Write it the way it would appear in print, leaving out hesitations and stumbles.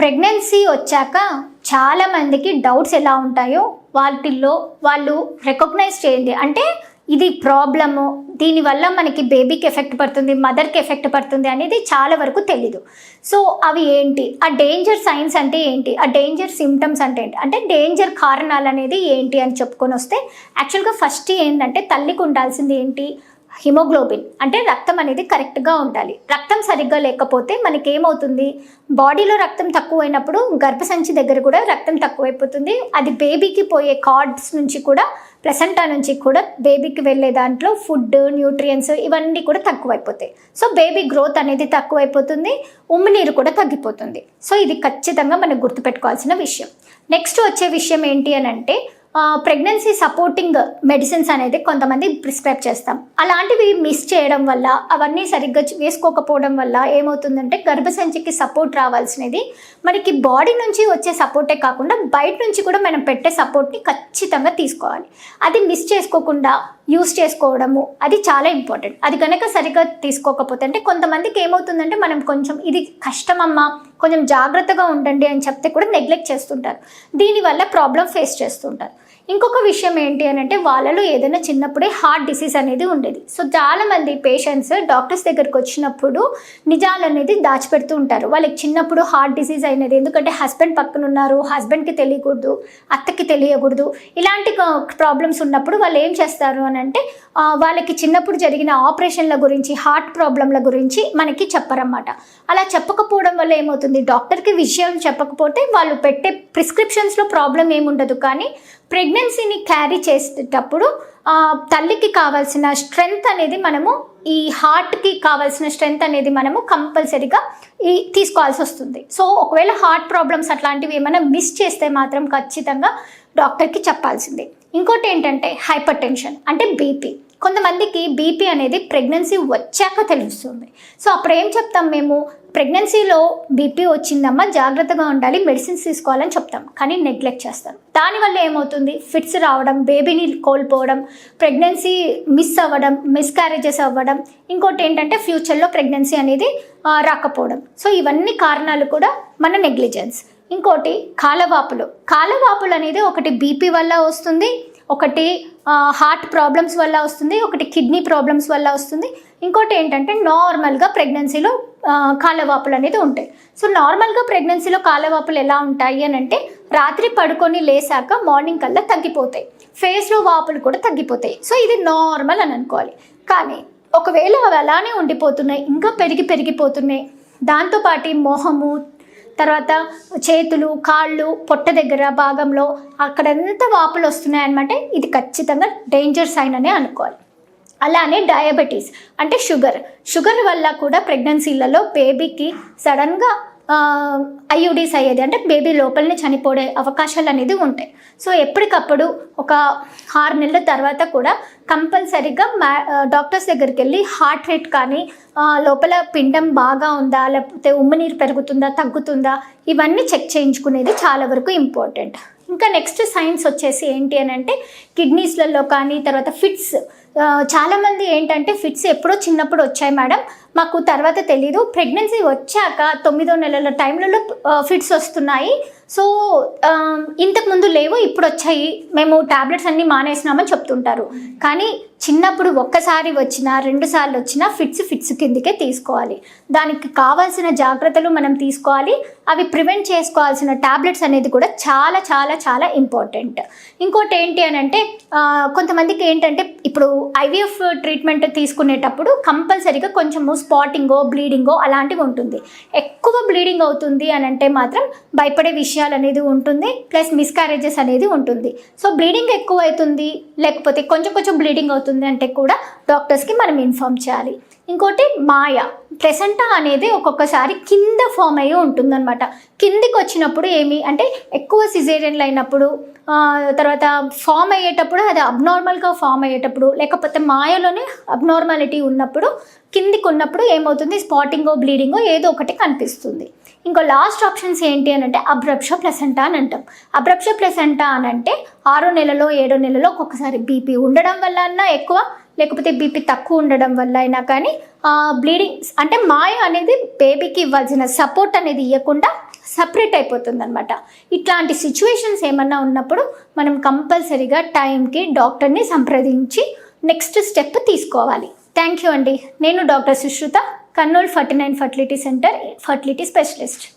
Pregnancy వచ్చాక చాలామందికి doubts ఎలా ఉంటాయో వాటిల్లో వాళ్ళు రికగ్నైజ్ చేయండి. అంటే ఇది ప్రాబ్లము, దీనివల్ల మనకి బేబీకి ఎఫెక్ట్ పడుతుంది, మదర్కి ఎఫెక్ట్ పడుతుంది అనేది చాలా వరకు తెలీదు. సో అవి ఏంటి, ఆ డేంజర్ సైన్స్ అంటే ఏంటి, ఆ డేంజర్ సిమ్టమ్స్ అంటే ఏంటి, అంటే డేంజర్ కారణాలు అనేది ఏంటి అని చెప్పుకొని వస్తే యాక్చువల్గా ఫస్ట్ ఏంటంటే తల్లికి ఉండాల్సింది ఏంటి, హిమోగ్లోబిన్ అంటే రక్తం అనేది కరెక్ట్గా ఉండాలి. రక్తం సరిగ్గా లేకపోతే మనకి ఏమవుతుంది, బాడీలో రక్తం తక్కువైనప్పుడు గర్భసంచి దగ్గర కూడా రక్తం తక్కువైపోతుంది. అది బేబీకి పోయే కార్డ్స్ నుంచి కూడా, ప్లసెంటా నుంచి కూడా బేబీకి వెళ్ళే దాంట్లో ఫుడ్, న్యూట్రియంట్స్ ఇవన్నీ కూడా తక్కువైపోతాయి. సో బేబీ గ్రోత్ అనేది తక్కువైపోతుంది, ఉమ్మినీరు కూడా తగ్గిపోతుంది. సో ఇది ఖచ్చితంగా మనం గుర్తుపెట్టుకోవాల్సిన విషయం. నెక్స్ట్ వచ్చే విషయం ఏంటి అని అంటే ప్రెగ్నెన్సీ సపోర్టింగ్ మెడిసిన్స్ అనేది కొంతమంది ప్రిస్క్రైబ్ చేస్తాం. అలాంటివి మిస్ చేయడం వల్ల, అవన్నీ సరిగ్గా వేసుకోకపోవడం వల్ల ఏమవుతుందంటే గర్భసంచికి సపోర్ట్ రావాల్సినది మనకి బాడీ నుంచి వచ్చే సపోర్టే కాకుండా బయట నుంచి కూడా మనం పెట్టే సపోర్ట్ని ఖచ్చితంగా తీసుకోవాలి. అది మిస్ చేసుకోకుండా యూస్ చేసుకోవడము అది చాలా ఇంపార్టెంట్. అది కనుక సరిగ్గా తీసుకోకపోతే, అంటే కొంతమందికి ఏమవుతుందంటే మనం కొంచెం ఇది కష్టమమ్మా కొంచెం జాగ్రత్తగా ఉండండి అని చెప్తే కూడా నెగ్లెక్ట్ చేస్తుంటారు. దీనివల్ల ప్రాబ్లం ఫేస్ చేస్తుంటారు. ఇంకొక విషయం ఏంటి అని అంటే వాళ్ళలో ఏదైనా చిన్నప్పుడే హార్ట్ డిసీజ్ అనేది ఉండేది. సో చాలామంది పేషెంట్స్ డాక్టర్స్ దగ్గరికి వచ్చినప్పుడు నిజాలు అనేది దాచిపెడుతూ ఉంటారు. వాళ్ళకి చిన్నప్పుడు హార్ట్ డిసీజ్ అయినది, ఎందుకంటే హస్బెండ్ పక్కన ఉన్నారు, హస్బెండ్కి తెలియకూడదు, అత్తకి తెలియకూడదు, ఇలాంటి ప్రాబ్లమ్స్ ఉన్నప్పుడు వాళ్ళు ఏం చేస్తారు అని అంటే వాళ్ళకి చిన్నప్పుడు జరిగిన ఆపరేషన్ల గురించి, హార్ట్ ప్రాబ్లంల గురించి మనకి చెప్పరన్నమాట. అలా చెప్పకపోవడం వల్ల ఏమవుతుంది, డాక్టర్కి విషయం చెప్పకపోతే వాళ్ళు పెట్టే ప్రిస్క్రిప్షన్స్లో ప్రాబ్లం ఏముండదు, కానీ ప్రెగ్నెన్సీని క్యారీ చేసేటప్పుడు తల్లికి కావాల్సిన స్ట్రెంగ్త్ అనేది మనము, ఈ హార్ట్కి కావాల్సిన స్ట్రెంగ్త్ అనేది మనము కంపల్సరీగా తీసుకోవాల్సి వస్తుంది. సో ఒకవేళ హార్ట్ ప్రాబ్లమ్స్ అట్లాంటివి ఏమైనా మిస్ చేస్తే మాత్రం ఖచ్చితంగా డాక్టర్కి చెప్పాల్సిందే. ఇంకోటి ఏంటంటే హైపర్ టెన్షన్ అంటే బీపీ. కొంతమందికి బీపీ అనేది ప్రెగ్నెన్సీ వచ్చాక తెలుస్తుంది. సో అప్పుడు ఏం చెప్తాం మేము, ప్రెగ్నెన్సీలో బీపీ వచ్చిందమ్మా జాగ్రత్తగా ఉండాలి, మెడిసిన్స్ తీసుకోవాలని చెప్తాం, కానీ నెగ్లెక్ట్ చేస్తాం. దానివల్ల ఏమవుతుంది, ఫిట్స్ రావడం, బేబీని కోల్పోవడం, ప్రెగ్నెన్సీ మిస్ అవ్వడం, మిస్క్యారేజెస్ అవ్వడం, ఇంకోటి ఏంటంటే ఫ్యూచర్లో ప్రెగ్నెన్సీ అనేది రాకపోవడం. సో ఇవన్నీ కారణాలు కూడా మన నెగ్లిజెన్స్. ఇంకోటి కాలవాపులు అనేది ఒకటి బీపీ వల్ల వస్తుంది, ఒకటి హార్ట్ ప్రాబ్లమ్స్ వల్ల వస్తుంది, ఒకటి కిడ్నీ ప్రాబ్లమ్స్ వల్ల వస్తుంది, ఇంకోటి ఏంటంటే నార్మల్గా ప్రెగ్నెన్సీలో కాలవాపులు అనేది ఉంటాయి. సో నార్మల్గా ప్రెగ్నెన్సీలో కాలవాపులు ఎలా ఉంటాయి అని అంటే రాత్రి పడుకొని లేసాక మార్నింగ్ కల్లా తగ్గిపోతాయి, ఫేస్లో వాపులు కూడా తగ్గిపోతాయి. సో ఇది నార్మల్ అని అనుకోవాలి. కానీ ఒకవేళ అవి అలానే ఉండిపోతున్నాయి, ఇంకా పెరిగిపోతున్నాయి, దాంతోపాటు మొహము, తర్వాత చేతులు, కాళ్ళు, పొట్ట దగ్గర భాగంలో అక్కడంతా వాపులు వస్తున్నాయి అనమాట, ఇది ఖచ్చితంగా డేంజర్ సైన్ అనే అనుకోవాలి. అలానే డయాబెటీస్ అంటే షుగర్ వల్ల కూడా ప్రెగ్నెన్సీలలో బేబీకి సడన్గా ఐయుడీస్ అయ్యేది, అంటే బేబీ లోపలనే చనిపోయే అవకాశాలు అనేది ఉంటాయి. సో ఎప్పటికప్పుడు ఒక 6 నెలల తర్వాత కూడా కంపల్సరీగా డాక్టర్స్ దగ్గరికి వెళ్ళి హార్ట్ రేట్ కానీ, లోపల పిండం బాగా ఉందా, లేకపోతే ఉమ్మనీరు పెరుగుతుందా, తగ్గుతుందా, ఇవన్నీ చెక్ చేయించుకునేది చాలా వరకు ఇంపార్టెంట్. ఇంకా నెక్స్ట్ సైన్స్ వచ్చేసి ఏంటి అని అంటే కిడ్నీస్లలో కానీ, తర్వాత ఫిట్స్. చాలామంది ఏంటంటే ఫిట్స్ ఎప్పుడో చిన్నప్పుడు వచ్చాయి మేడం, మాకు తర్వాత తెలీదు, ప్రెగ్నెన్సీ వచ్చాక 9వ నెలల టైంలలో ఫిట్స్ వస్తున్నాయి, సో ఇంతకుముందు లేవు ఇప్పుడు వచ్చాయి, మేము టాబ్లెట్స్ అన్నీ మానేసినామని చెప్తుంటారు. కానీ చిన్నప్పుడు ఒక్కసారి వచ్చినా 2 సార్లు వచ్చినా ఫిట్స్ కిందికే తీసుకోవాలి. దానికి కావాల్సిన జాగ్రత్తలు మనం తీసుకోవాలి. అవి ప్రివెంట్ చేసుకోవాల్సిన టాబ్లెట్స్ అనేది కూడా చాలా చాలా చాలా ఇంపార్టెంట్. ఇంకోటి ఏంటి అని అంటే కొంతమందికి ఏంటంటే ఇప్పుడు ఐవీఎఫ్ ట్రీట్మెంట్ తీసుకునేటప్పుడు కంపల్సరీగా కొంచెము స్పాటింగో, బ్లీడింగో అలాంటివి ఉంటుంది. ఎక్కువ బ్లీడింగ్ అవుతుంది అని అంటే మాత్రం భయపడే విషయాలు అనేది ఉంటుంది, ప్లస్ మిస్క్యారేజెస్ అనేది ఉంటుంది. సో బ్లీడింగ్ ఎక్కువ అవుతుంది, లేకపోతే కొంచెం బ్లీడింగ్ అవుతుంది అంటే కూడా డాక్టర్స్కి మనం ఇన్ఫార్మ్ చేయాలి. ఇంకోటి ప్లెసెంటా అనేది ఒక్కొక్కసారి కింద ఫామ్ అయ్యి ఉంటుందన్నమాట. కిందికి వచ్చినప్పుడు ఏమి అంటే ఎక్కువ సిజేరియన్లు అయినప్పుడు, తర్వాత ఫామ్ అయ్యేటప్పుడు అది అబ్నార్మల్గా ఫామ్ అయ్యేటప్పుడు, లేకపోతే మాయలోనే అబ్నార్మాలిటీ ఉన్నప్పుడు, కిందికి ఉన్నప్పుడు ఏమవుతుంది, స్పాటింగో, బ్లీడింగో ఏదో ఒకటి కనిపిస్తుంది. ఇంకో లాస్ట్ ఆప్షన్స్ ఏంటి అని అంటే అబ్రప్షో ప్లెసెంటా అని అంటాం. అబ్రప్షో ప్లెసెంటా అని అంటే 6వ నెలలో 7వ నెలలో ఒక్కొక్కసారి బీపీ ఉండడం వల్ల అన్నా ఎక్కువ, లేకపోతే బీపీ తక్కువ ఉండడం వల్ల అయినా కానీ బ్లీడింగ్ అంటే మాయ అనేది బేబీకి ఇవ్వాల్సిన సపోర్ట్ అనేది ఇవ్వకుండా సపరేట్ అయిపోతుంది అనమాట. ఇట్లాంటి సిచ్యువేషన్స్ ఏమన్నా ఉన్నప్పుడు మనం కంపల్సరీగా టైంకి డాక్టర్ని సంప్రదించి నెక్స్ట్ స్టెప్ తీసుకోవాలి. థ్యాంక్ యూ అండి. నేను doctor Sushruta, Kurnool 49 fertility centre fertility specialist.